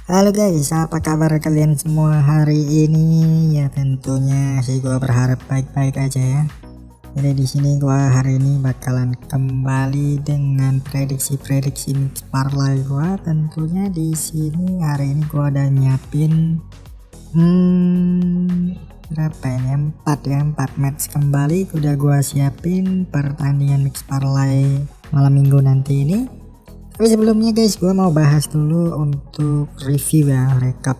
Halo guys, apa kabar kalian semua hari ini? Ya tentunya sih gua berharap baik-baik aja ya. Jadi di sini gua hari ini bakalan kembali dengan prediksi-prediksi mix parlay gua. Tentunya di sini hari ini gua udah nyiapin berapa ini? 4 match kembali udah gua siapin pertandingan mix parlay malam minggu nanti ini. Tapi sebelumnya guys, gue mau bahas dulu untuk review ya, rekap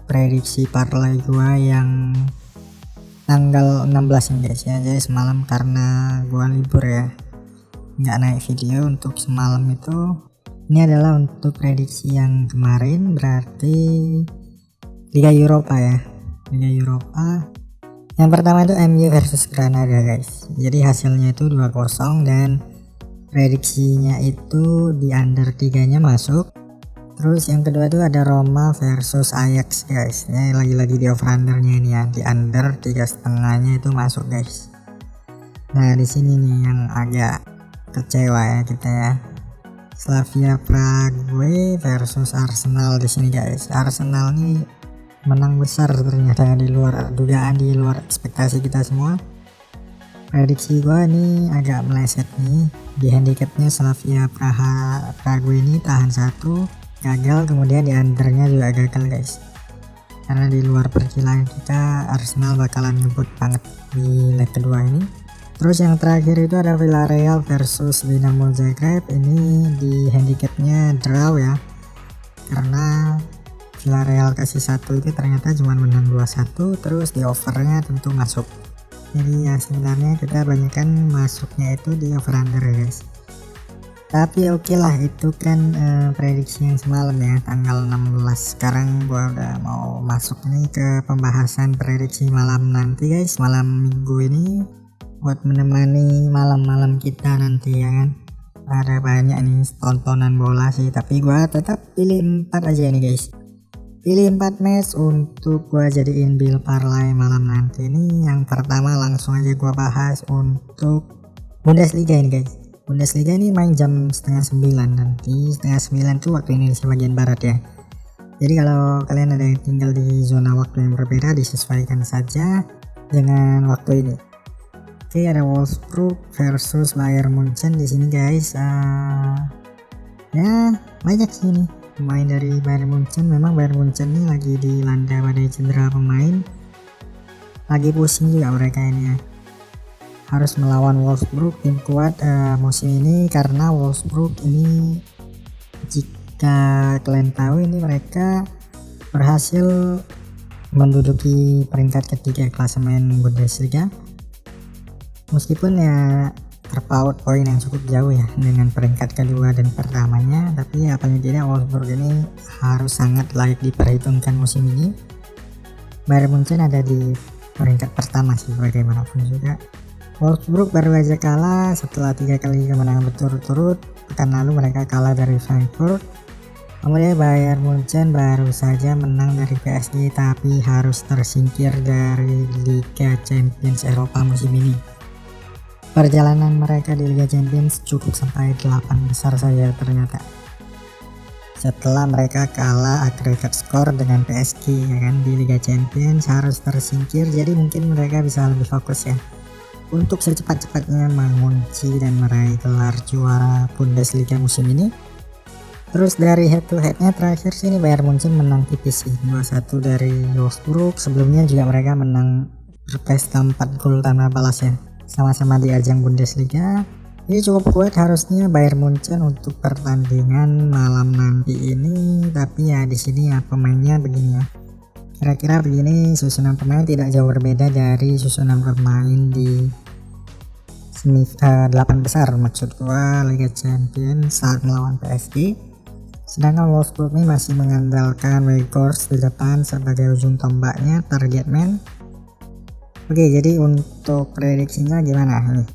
prediksi parlay gue yang tanggal 16 ini guys ya. Jadi semalam karena gue libur ya, nggak naik video untuk semalam itu. Ini adalah untuk prediksi yang kemarin, berarti Liga Eropa ya, Liga Eropa. Yang pertama itu MU versus Granada guys. Jadi hasilnya itu 2-0 dan prediksinya itu di under 3-nya masuk. Terus yang kedua itu ada Roma versus Ajax guys. Ini lagi-lagi di over undernya ini ya, di under 3,5-nya itu masuk guys. Nah di sini nih yang agak kecewa ya kita ya. Slavia Prague versus Arsenal di sini guys. Arsenal nih menang besar ternyata, di luar dugaan, di luar ekspektasi kita semua. Prediksi gua ini agak meleset nih. Di handicapnya Slavia Prague ini tahan 1 gagal, kemudian di undernya juga gagal guys, karena di luar perkiraan kita Arsenal bakalan ngebut banget di leg kedua ini. Terus yang terakhir itu ada Villarreal versus Dinamo Zagreb. Ini di handicapnya draw ya, karena Villarreal kasih 1 itu ternyata cuma menang 2-1. Terus di overnya tentu masuk. Jadi ya sebenarnya kita banyakkan masuknya itu di over under ya guys. Tapi oke lah, itu kan prediksi yang semalam ya, tanggal 16. Sekarang gua udah mau masuk nih ke pembahasan prediksi malam nanti guys, malam minggu ini, buat menemani malam-malam kita nanti ya kan. Ada banyak nih tontonan bola sih, tapi gua tetap pilih 4 aja nih guys. Pilih 4 match untuk gua jadiin build parlay malam nanti ini. Yang pertama langsung aja gua bahas untuk Bundesliga ini guys. Bundesliga ini main jam setengah 9 nanti. Setengah 9 tuh waktu Indonesia bagian barat ya. Jadi kalau kalian ada yang tinggal di zona waktu yang berbeda, disesuaikan saja dengan waktu ini. Oke, ada Wolfsburg versus Bayern Munchen di sini guys. Ya banyak sih nih pemain dari Bayern Munchen. Memang Bayern Munchen ini lagi dilanda badai cedera pemain, lagi pusing juga mereka ini ya. Harus melawan Wolfsburg, tim kuat musim ini, karena Wolfsburg ini jika kalian tahu ini mereka berhasil menduduki peringkat ketiga klasemen Bundesliga, meskipun ya terpaut poin yang cukup jauh ya dengan peringkat kedua dan pertamanya. Tapi ya paling tidak Wolfsburg ini harus sangat layak diperhitungkan musim ini. Bayern Munchen ada di peringkat pertama sih bagaimanapun juga. Wolfsburg baru aja kalah setelah 3 kali kemenangan berturut-turut. Pekan lalu mereka kalah dari Frankfurt. Kemudian Bayern Munchen baru saja menang dari PSG, tapi harus tersingkir dari Liga Champions Eropa musim ini. Perjalanan mereka di Liga Champions cukup sampai 8 besar saja ternyata, setelah mereka kalah agregat skor dengan PSG ya kan. Di Liga Champions harus tersingkir, jadi mungkin mereka bisa lebih fokus ya untuk secepat-cepatnya mengunci dan meraih gelar juara Bundesliga musim ini. Terus dari head to headnya terakhir sini Bayern Munchen menang tipis sih, 2-1 dari Wolfsburg. Sebelumnya juga mereka menang berpesta 4 gol tanpa balas ya, sama-sama di ajang Bundesliga. Ini cukup kuat harusnya Bayern Munchen untuk pertandingan malam nanti ini. Tapi ya di sini ya pemainnya begini ya, kira-kira begini, susunan pemain tidak jauh berbeda dari susunan pemain di 8 besar maksud gua Liga Champions saat melawan PSG. Sedangkan Wolfsburg ini masih mengandalkan Weghorst di depan sebagai ujung tombaknya, target man. Oke, jadi untuk prediksinya gimana nih?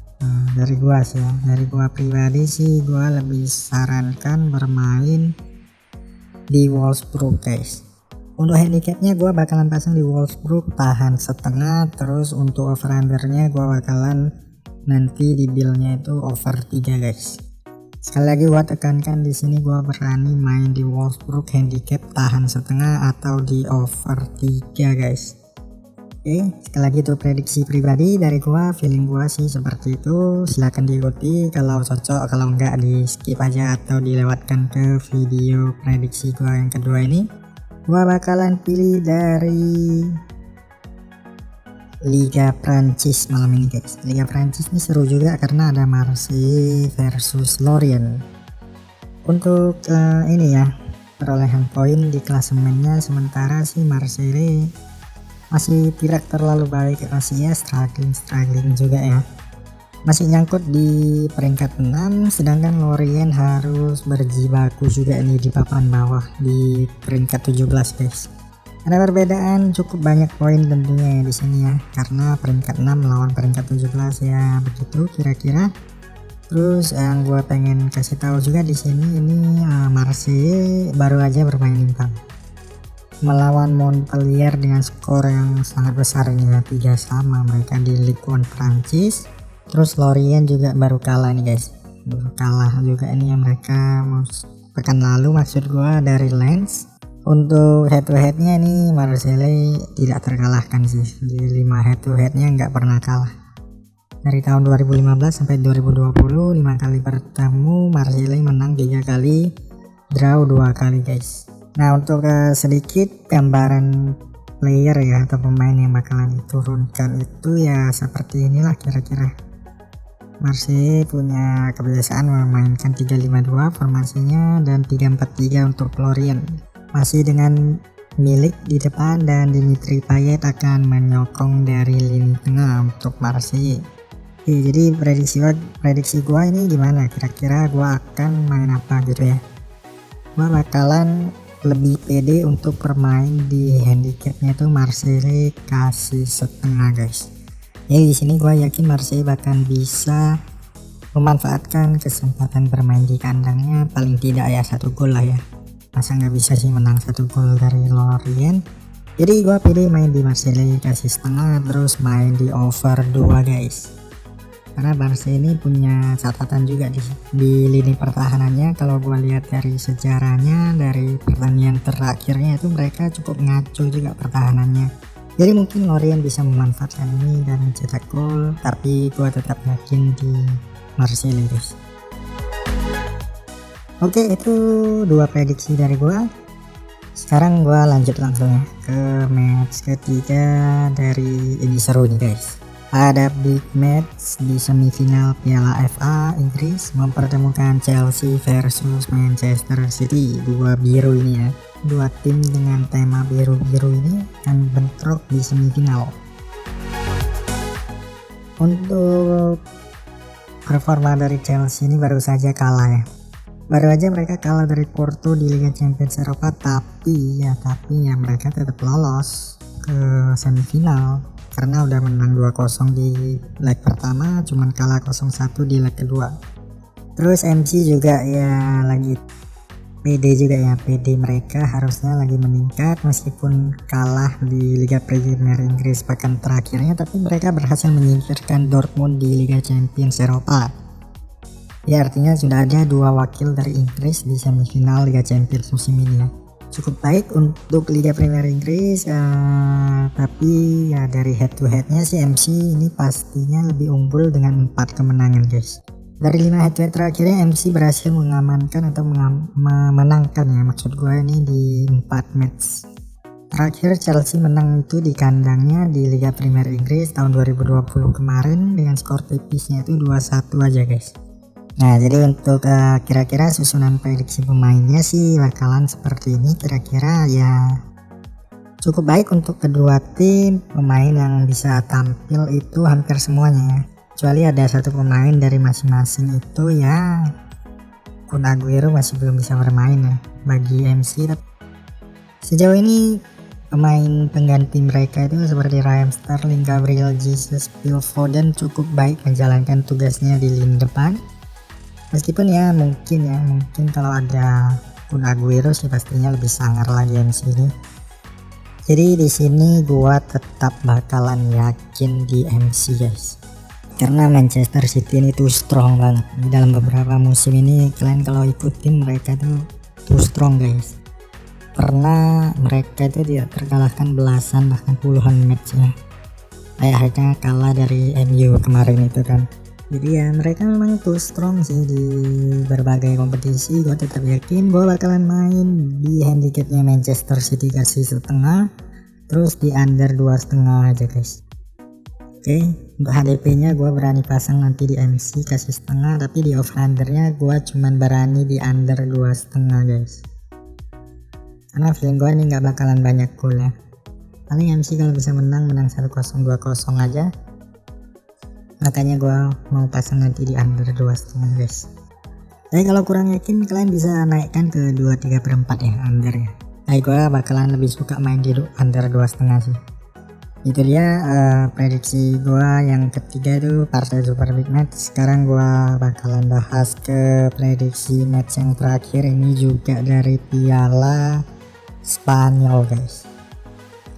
Dari gua sih ya, dari gua pribadi sih gua lebih sarankan bermain di Wolfsburg guys. Untuk handicapnya gua bakalan pasang di Wolfsburg tahan setengah. Terus untuk over undernya gua bakalan nanti di billnya itu over 3 guys. Sekali lagi gua tekankan di sini gua berani main di Wolfsburg handicap tahan setengah atau di over 3 guys. Oke, sekali lagi itu prediksi pribadi dari gua, feeling gua sih seperti itu. Silahkan diikuti, kalau cocok, kalau enggak di skip aja atau dilewatkan ke video prediksi gua yang kedua ini. Gua bakalan pilih dari Liga Prancis malam ini guys. Liga Prancis ini seru juga karena ada Marseille versus Lorient. Untuk ini ya, perolehan poin di klasemennya sementara sih Marseille masih tidak terlalu baik, masih ya struggling juga ya. Masih nyangkut di peringkat 6, sedangkan Lorient harus berjibaku juga ini di papan bawah di peringkat 17 guys. Ada perbedaan cukup banyak poin tentunya ya di sini ya, karena peringkat 6 melawan peringkat 17 ya, begitu kira-kira. Terus yang gue pengen kasih tahu juga di sini ini Marseille baru aja bermain imbang melawan Montpellier dengan skor yang sangat besar ini ya, 3-3 mereka di Ligue 1 Prancis. Terus Lorient juga baru kalah nih guys, baru kalah juga ini ya mereka pekan lalu maksud gue dari Lens. Untuk head to headnya nih Marseille tidak terkalahkan sih, di 5 head to headnya nggak pernah kalah dari tahun 2015 sampai 2020. 5 kali bertemu Marseille menang 3 kali, draw 2 kali guys. Nah untuk sedikit gambaran player ya atau pemain yang bakalan diturunkan itu ya seperti inilah kira-kira. Marseille punya kebiasaan memainkan 3-5-2 formasinya dan 3-4-3 untuk Lorient, masih dengan Milik di depan dan Dimitri Payet akan menyokong dari lini tengah untuk Marseille. Oke, jadi prediksi gua ini gimana, kira-kira gua akan main apa gitu ya. Gua bakalan lebih pede untuk bermain di handicapnya tuh Marseille kasih setengah guys. Jadi di sini gua yakin Marseille bahkan bisa memanfaatkan kesempatan bermain di kandangnya, paling tidak ya 1 gol lah ya. Masa nggak bisa sih menang 1 gol dari Lorient. Jadi gua pilih main di Marseille kasih setengah, terus main di over 2 guys. Karena Marseille ini punya catatan juga di lini pertahanannya. Kalau gua lihat dari sejarahnya, dari pertandingan terakhirnya itu mereka cukup ngaco juga pertahanannya. Jadi mungkin Lorient bisa memanfaatkan ini dan mencetak gol, tapi gua tetap yakin di Marseille guys. Oke, itu 2 prediksi dari gua. Sekarang gua lanjut langsung ya ke match ketiga dari ini, seru nih guys. Ada big match di semifinal Piala FA Inggris mempertemukan Chelsea versus Manchester City. 2 biru ini ya, 2 tim dengan tema biru-biru ini akan bentrok di semifinal. Untuk performa dari Chelsea ini baru saja kalah ya. Baru aja mereka kalah dari Porto di Liga Champions Eropa, tapi ya mereka tetap lolos ke semifinal karena udah menang 2-0 di leg pertama, cuman kalah 0-1 di leg kedua. Terus MC juga ya lagi PD juga ya, PD mereka harusnya lagi meningkat meskipun kalah di Liga Premier Inggris pekan terakhirnya, tapi mereka berhasil menyingkirkan Dortmund di Liga Champions Eropa. Ya artinya sudah ada 2 wakil dari Inggris di semifinal Liga Champions musim ini ya. Cukup baik untuk Liga Premier Inggris, tapi ya dari head to headnya sih MC ini pastinya lebih unggul dengan 4 kemenangan guys. Dari 5 head to head terakhirnya MC berhasil mengamankan atau memenangkan ya, maksud gue ini di 4 match. Terakhir Chelsea menang itu di kandangnya di Liga Premier Inggris tahun 2020 kemarin dengan skor tipisnya itu 2-1 aja guys. Nah jadi untuk kira-kira susunan prediksi pemainnya sih bakalan seperti ini kira-kira ya. Cukup baik untuk kedua tim, pemain yang bisa tampil itu hampir semuanya ya, kecuali ada 1 pemain dari masing-masing itu ya, Kun Aguero masih belum bisa bermain ya bagi MC. Sejauh ini pemain pengganti mereka itu seperti Raheem Sterling, Gabriel Jesus, Phil Foden cukup baik menjalankan tugasnya di lini depan. Meskipun ya mungkin kalau ada Kun Aguero sih pastinya lebih sangar lagi MC ini. Jadi di sini gua tetap bakalan yakin di MC guys. karena Manchester City ini tuh strong banget. Di dalam beberapa musim ini kalian kalau ikutin mereka tuh strong guys. Pernah mereka itu tidak terkalahkan belasan bahkan puluhan match ya. Akhirnya kalah dari MU kemarin itu kan. Jadi ya mereka memang tuh strong sih di berbagai kompetisi. Gue tetap yakin gue bakalan main di handicapnya Manchester City kasih setengah, terus di under 2,5 aja guys. Oke, untuk HDP nya gue berani pasang nanti di MC kasih setengah, tapi di over undernya gue cuman berani di under 2,5 guys, karena feeling gue ini nggak bakalan banyak gol ya. Paling MC kalau bisa menang 1-0 2-0 aja, makanya gue mau pasang nanti di under 2,5 guys. Tapi kalau kurang yakin kalian bisa naikkan ke 2/3/4 ya under ya. Tapi gue bakalan lebih suka main di under 2,5 sih. Itu dia prediksi gua yang ketiga itu partai super big match. Sekarang gua bakalan bahas ke prediksi match yang terakhir, ini juga dari Piala Spanyol guys.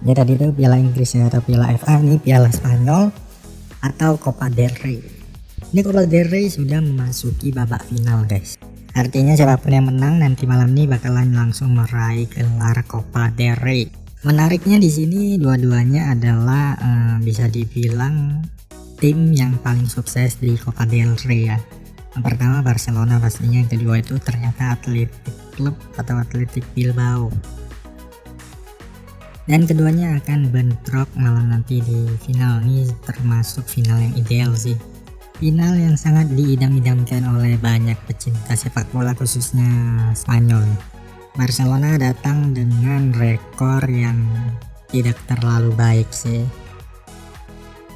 Ya tadi itu Piala Inggris ya, atau Piala FA, ini Piala Spanyol atau Copa del Rey. Ini Copa del Rey sudah memasuki babak final guys. Artinya siapapun yang menang nanti malam ini bakalan langsung meraih gelar Copa del Rey. Menariknya di sini dua-duanya adalah bisa dibilang tim yang paling sukses di Copa del Rey ya. Yang pertama Barcelona pastinya, yang kedua itu ternyata Athletic Club atau Athletic Bilbao. Dan keduanya akan bentrok malam nanti di final. Ini termasuk final yang ideal sih. Final yang sangat diidam-idamkan oleh banyak pecinta sepak bola khususnya Spanyol ya. Barcelona datang dengan rekor yang tidak terlalu baik sih.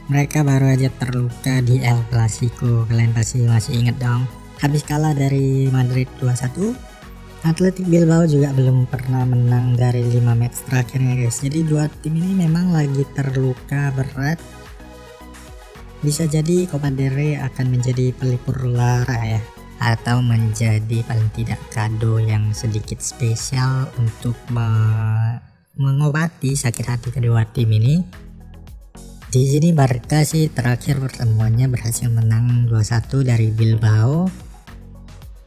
Mereka baru aja terluka di El Clasico, kalian pasti masih ingat dong. Habis kalah dari Madrid 2-1. Athletic Bilbao juga belum pernah menang dari 5 match terakhirnya guys. Jadi dua tim ini memang lagi terluka berat. Bisa jadi Copa del Rey akan menjadi pelipur lara ya, atau menjadi paling tidak kado yang sedikit spesial untuk mengobati sakit hati kedua tim ini. Di sini Barca sih terakhir pertemuannya berhasil menang 2-1 dari Bilbao.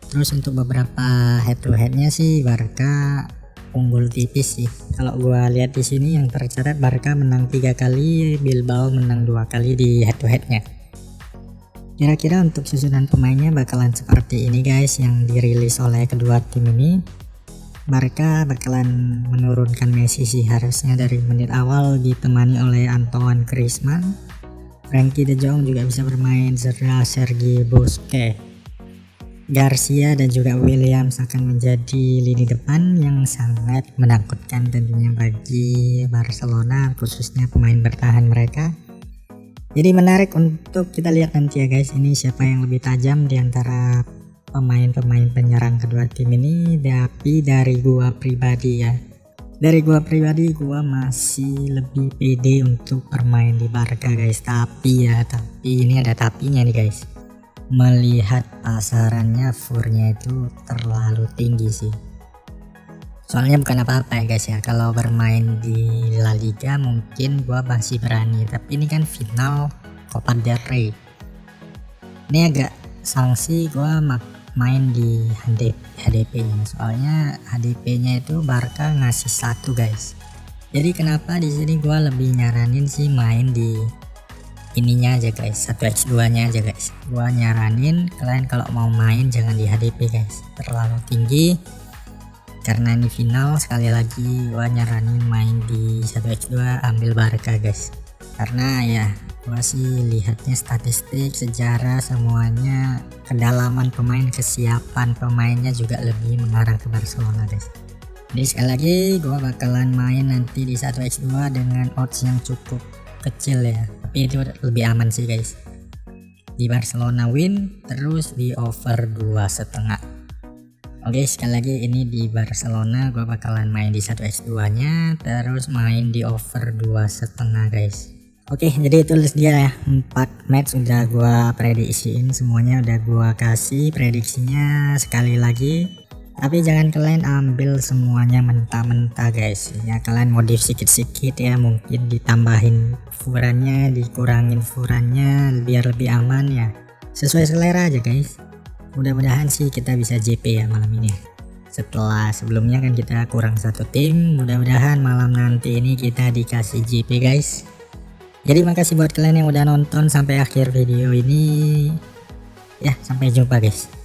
Terus untuk beberapa head to headnya sih Barca unggul tipis sih. Kalau gua lihat di sini yang tercatat Barca menang 3 kali, Bilbao menang 2 kali di head to headnya. Kira-kira untuk susunan pemainnya bakalan seperti ini guys yang dirilis oleh kedua tim ini. Barca bakalan menurunkan Messi sih harusnya dari menit awal, ditemani oleh Antoine Griezmann. Frenkie de Jong juga bisa bermain serta Sergio Busquets. Garcia dan juga Williams akan menjadi lini depan yang sangat menakutkan tentunya bagi Barcelona, khususnya pemain bertahan mereka. Jadi menarik untuk kita lihat nanti ya guys, ini siapa yang lebih tajam di antara pemain-pemain penyerang kedua tim ini. Tapi dari gua pribadi ya, gua masih lebih pede untuk bermain di Barca guys. Tapi ini ada tapinya nih guys. Melihat pasarannya furnya itu terlalu tinggi sih. Soalnya bukan apa-apa ya guys ya, kalau bermain di La Liga mungkin gua masih berani, tapi ini kan final Copa del Rey. Ini agak sanksi gua main di HDP nya, soalnya HDP nya itu Barca ngasih 1 guys. Jadi kenapa di sini gua lebih nyaranin sih main di ininya aja guys, 1x2 nya aja guys. Gua nyaranin kalian kalau mau main jangan di HDP guys, terlalu tinggi. Karena ini final, sekali lagi gua nyaranin main di 1x2 ambil Barca guys. Karena ya gua sih lihatnya statistik, sejarah, semuanya, kedalaman pemain, kesiapan pemainnya juga lebih mengarah ke Barcelona guys. Jadi sekali lagi gua bakalan main nanti di 1x2 dengan odds yang cukup kecil ya, tapi itu lebih aman sih guys. Di Barcelona win, terus di over 2,5. Oke, sekali lagi ini di Barcelona gua bakalan main di 1x2 nya, terus main di over 2,5 guys. Oke, jadi itu dia ya, 4 match udah gua prediksiin, semuanya udah gua kasih prediksinya. Sekali lagi Tapi jangan kalian ambil semuanya mentah-mentah guys ya, kalian modif sikit-sikit ya, mungkin ditambahin furannya, dikurangin furannya biar lebih aman ya, sesuai selera aja guys. Mudah-mudahan sih kita bisa JP ya malam ini. Setelah sebelumnya kan kita kurang satu tim, mudah-mudahan malam nanti ini kita dikasih JP guys. Jadi makasih buat kalian yang udah nonton sampai akhir video ini ya, sampai jumpa guys.